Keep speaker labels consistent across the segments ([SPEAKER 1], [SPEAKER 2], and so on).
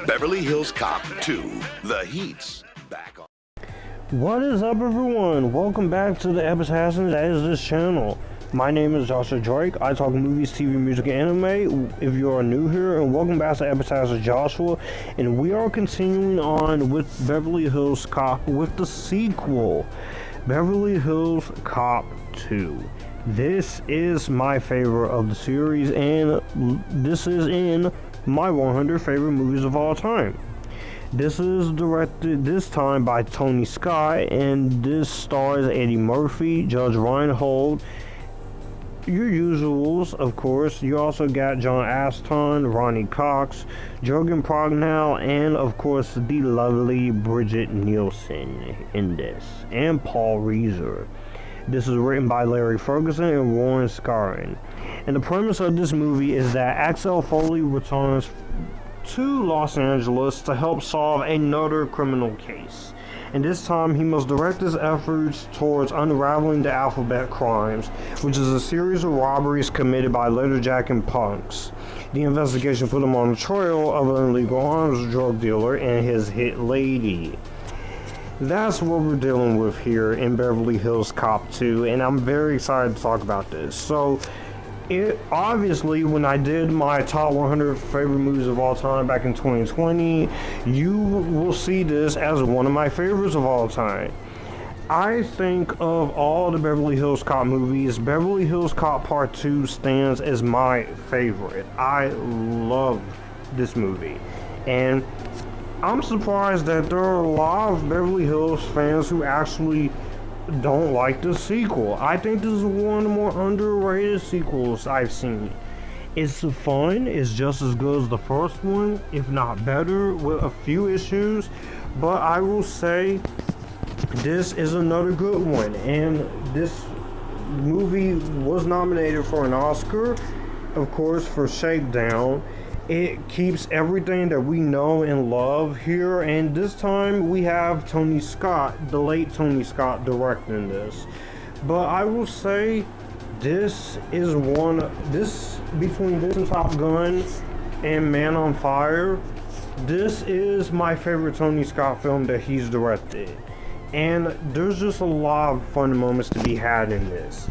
[SPEAKER 1] Beverly Hills Cop 2, The Heat's back on.
[SPEAKER 2] What is up, everyone? Welcome back to the Epictastic, that is this channel. My name is Joshua Drake. I talk movies, TV, music, and anime. If you are new here, and welcome back to Epictastic Joshua. And we are continuing on with Beverly Hills Cop with the sequel, Beverly Hills Cop 2. This is my favorite of the series, and this is in my 100 favorite movies of all time. This is directed this time by Tony Scott, and this stars Eddie Murphy, Judge Reinhold, your usuals, of course. You also got John Aston, Ronnie Cox, Jürgen Prochnow, and of course the lovely Brigitte Nielsen in this, and Paul Reiser. This is written by Larry Ferguson and Warren Skaaren. And the premise of this movie is that Axel Foley returns to Los Angeles to help solve another criminal case. And this time he must direct his efforts towards unraveling the alphabet crimes, which is a series of robberies committed by letterjacking punks. The investigation put him on the trail of an illegal arms drug dealer and his hit lady. That's what we're dealing with here in Beverly Hills Cop 2, and I'm very excited to talk about this. So, obviously, when I did my top 100 favorite movies of all time back in 2020, you will see this as one of my favorites of all time. I think of all the Beverly Hills Cop movies, Beverly Hills Cop Part 2 stands as my favorite. I love this movie, and I'm surprised that there are a lot of Beverly Hills fans who actually don't like the sequel. I think this is one of the more underrated sequels I've seen. It's fun, it's just as good as the first one, if not better, with a few issues, but I will say this is another good one, and this movie was nominated for an Oscar, of course, for Shakedown. It keeps everything that we know and love here, and this time we have Tony Scott, the late Tony Scott, directing this. But I will say this is between this and Top Gun and Man on Fire, this is my favorite Tony Scott film that he's directed. And there's just a lot of fun moments to be had in this.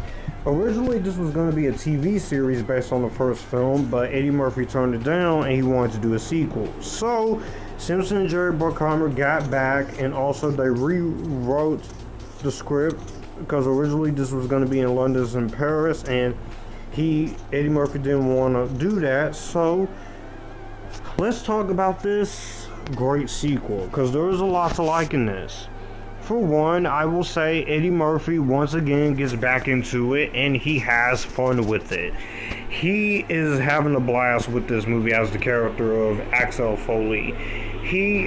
[SPEAKER 2] Originally, this was going to be a TV series based on the first film, but Eddie Murphy turned it down and he wanted to do a sequel. So, Simpson and Jerry Bruckheimer got back, and also they rewrote the script, because originally this was going to be in London and Paris, and Eddie Murphy didn't want to do that. So, let's talk about this great sequel, because there is a lot to like in this. For one, I will say Eddie Murphy once again gets back into it, and he has fun with it. He is having a blast with this movie as the character of Axel Foley. He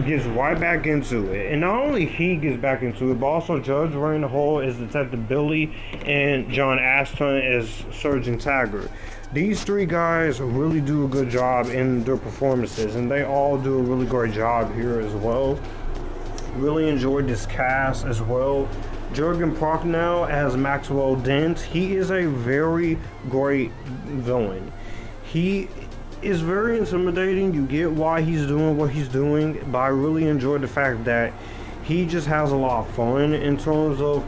[SPEAKER 2] gets right back into it, and not only he gets back into it, but also Judge Reinhold as Detective Billy, and John Aston as Surgeon Taggart. These three guys really do a good job in their performances, and they all do a really great job here as well. Really enjoyed this cast as well. Jürgen Prochnow as Maxwell Dent. He is a very great villain. He is very intimidating. You get why he's doing what he's doing, but I really enjoyed the fact that he just has a lot of fun in terms of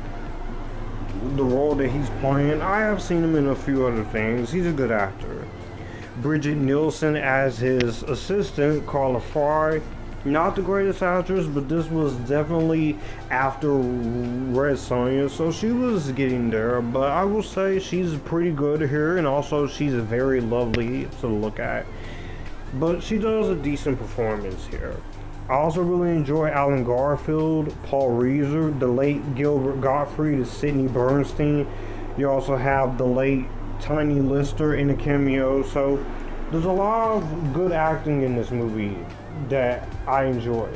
[SPEAKER 2] the role that he's playing. I have seen him in a few other things. He's a good actor. Brigitte Nielsen as his assistant, Carla Fry. Not the greatest actress, but this was definitely after Red Sonja, so she was getting there. But I will say she's pretty good here, and also she's very lovely to look at. But she does a decent performance here. I also really enjoy Alan Garfield, Paul Reiser, the late Gilbert Gottfried as Sidney Bernstein. You also have the late Tiny Lister in a cameo, so there's a lot of good acting in this movie that I enjoy.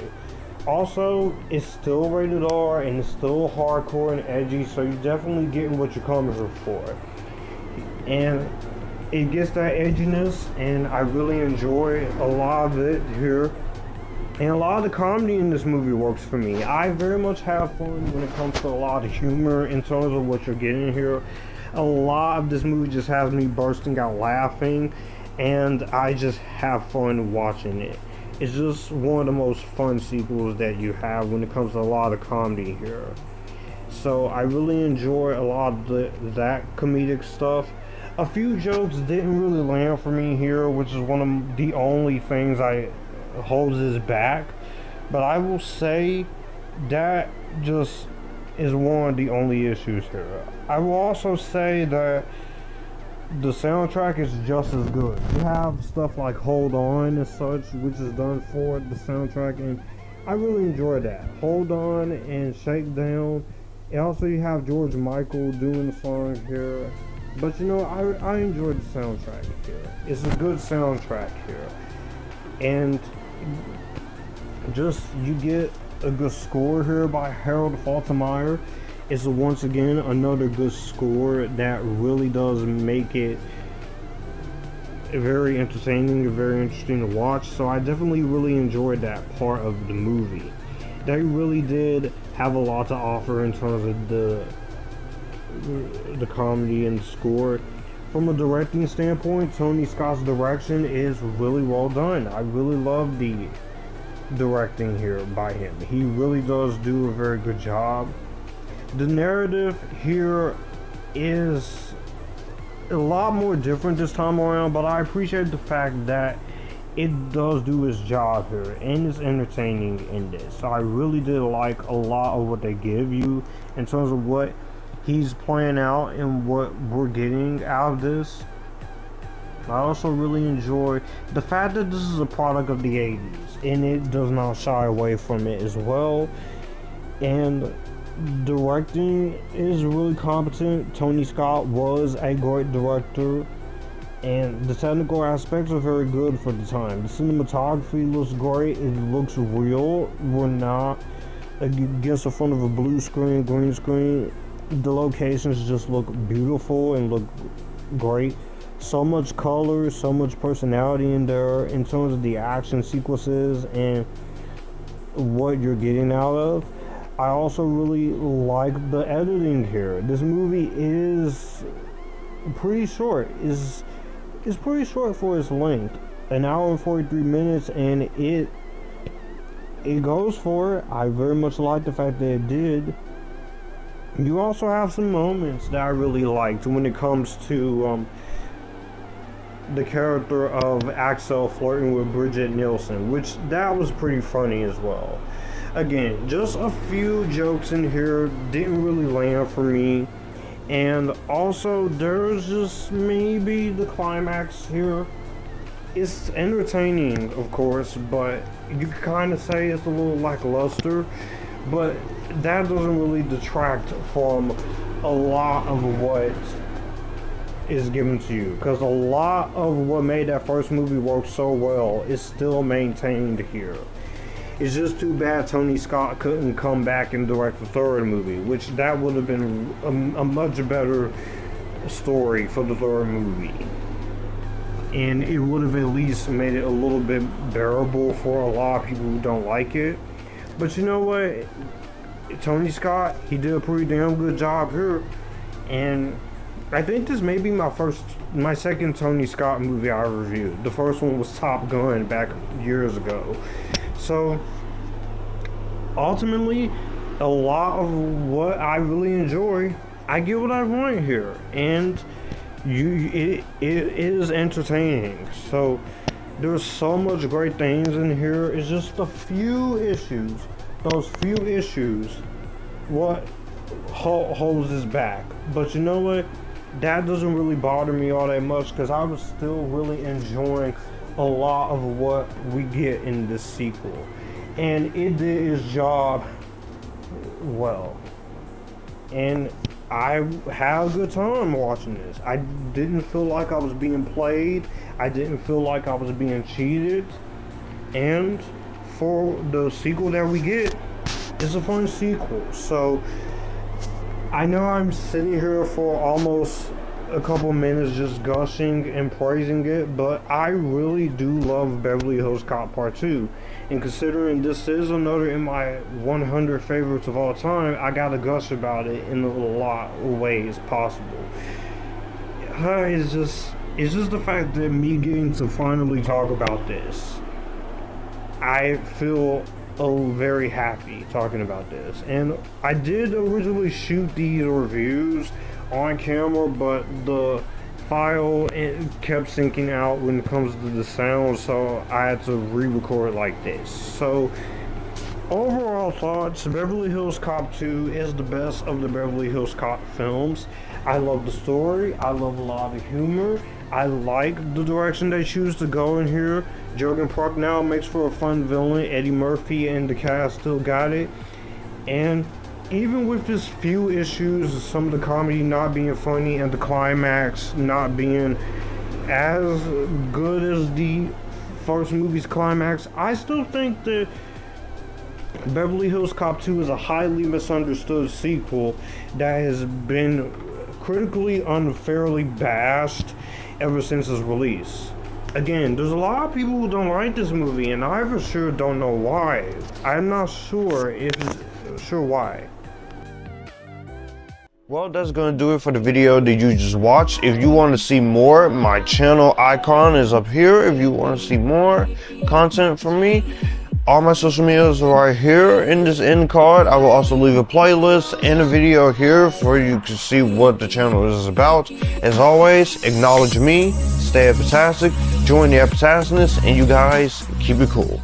[SPEAKER 2] Also, it's still rated R, and it's still hardcore and edgy, so you're definitely getting what you're coming here for. And it gets that edginess, and I really enjoy a lot of it here. And a lot of the comedy in this movie works for me. I very much have fun when it comes to a lot of humor in terms of what you're getting here. A lot of this movie just has me bursting out laughing, and I just have fun watching it. It's just one of the most fun sequels that you have when it comes to a lot of comedy here. So I really enjoy a lot of that comedic stuff. A few jokes didn't really land for me here, which is one of the only things I holds this back. But I will say that just is one of the only issues here. I will also say that the soundtrack is just as good. You have stuff like Hold On and such, which is done for the soundtrack, and I really enjoy that. Hold On and Shakedown. And also you have George Michael doing the song here. But you know, I enjoyed the soundtrack here. It's a good soundtrack here. And just, you get a good score here by Harold Faltermeyer. It's once again another good score that really does make it very entertaining and very interesting to watch. So I definitely really enjoyed that part of the movie. They really did have a lot to offer in terms of the comedy and score. From a directing standpoint, Tony Scott's direction is really well done. I really love the directing here by him. He really does do a very good job. The narrative here is a lot more different this time around, but I appreciate the fact that it does do its job here and it's entertaining in this. So I really did like a lot of what they give you in terms of what he's playing out and what we're getting out of this. I also really enjoy the fact that this is a product of the 80s and it does not shy away from it as well. And directing is really competent. Tony Scott was a great director, and the technical aspects are very good for the time. The cinematography looks great. It looks real. We're not against the front of a blue screen, green screen. The locations just look beautiful and look great. So much color, so much personality in there in terms of the action sequences and what you're getting out of. I also really like the editing here. This movie is pretty short. It's pretty short for its length. An hour and 43 minutes, and it goes for it. I very much like the fact that it did. You also have some moments that I really liked when it comes to the character of Axel flirting with Bridget Nielsen, which that was pretty funny as well. Again, just a few jokes in here didn't really land for me. And also, there's just maybe the climax here. It's entertaining, of course, but you can kind of say it's a little lackluster. But that doesn't really detract from a lot of what is given to you. Because a lot of what made that first movie work so well is still maintained here. It's just too bad Tony Scott couldn't come back and direct the third movie, which that would have been a much better story for the third movie. And it would have at least made it a little bit bearable for a lot of people who don't like it. But you know what? Tony Scott, he did a pretty damn good job here. And I think this may be my second Tony Scott movie I reviewed. The first one was Top Gun back years ago. So, ultimately, a lot of what I really enjoy, I get what I want here, and it is entertaining. So, there's so much great things in here. It's just a few issues. Those few issues, what holds us back. But you know what? That doesn't really bother me all that much because I was still really enjoying a lot of what we get in this sequel, and it did its job well, and I had a good time watching this. I didn't feel like I was being played. I didn't feel like I was being cheated, and for the sequel that we get, it's a fun sequel. So I know I'm sitting here for almost a couple minutes just gushing and praising it, but I really do love Beverly Hills Cop Part 2, and considering this is another in my 100 favorites of all time, I gotta gush about it in a lot of ways possible. It's just the fact that me getting to finally talk about this I feel very happy talking about this. And I did originally shoot these reviews on camera, but the file kept syncing out when it comes to the sound, so I had to re-record like this. So overall thoughts, Beverly Hills Cop 2 is the best of the Beverly Hills Cop films. I love the story, I love a lot of humor, I like the direction they choose to go in here. Jurgen Prochnow makes for a fun villain, Eddie Murphy and the cast still got it. And even with his few issues, some of the comedy not being funny and the climax not being as good as the first movie's climax, I still think that Beverly Hills Cop 2 is a highly misunderstood sequel that has been critically unfairly bashed ever since its release. Again, there's a lot of people who don't like this movie, and I for sure don't know why. I'm not sure why. Well, that's gonna do it for the video that you just watched. If you want to see more, my channel icon is up here. If you want to see more content from me, all my social medias are right here in this end card. I will also leave a playlist and a video here for you to see what the channel is about. As always, acknowledge me, stay epictastic, join the Epictasticness, and you guys keep it cool.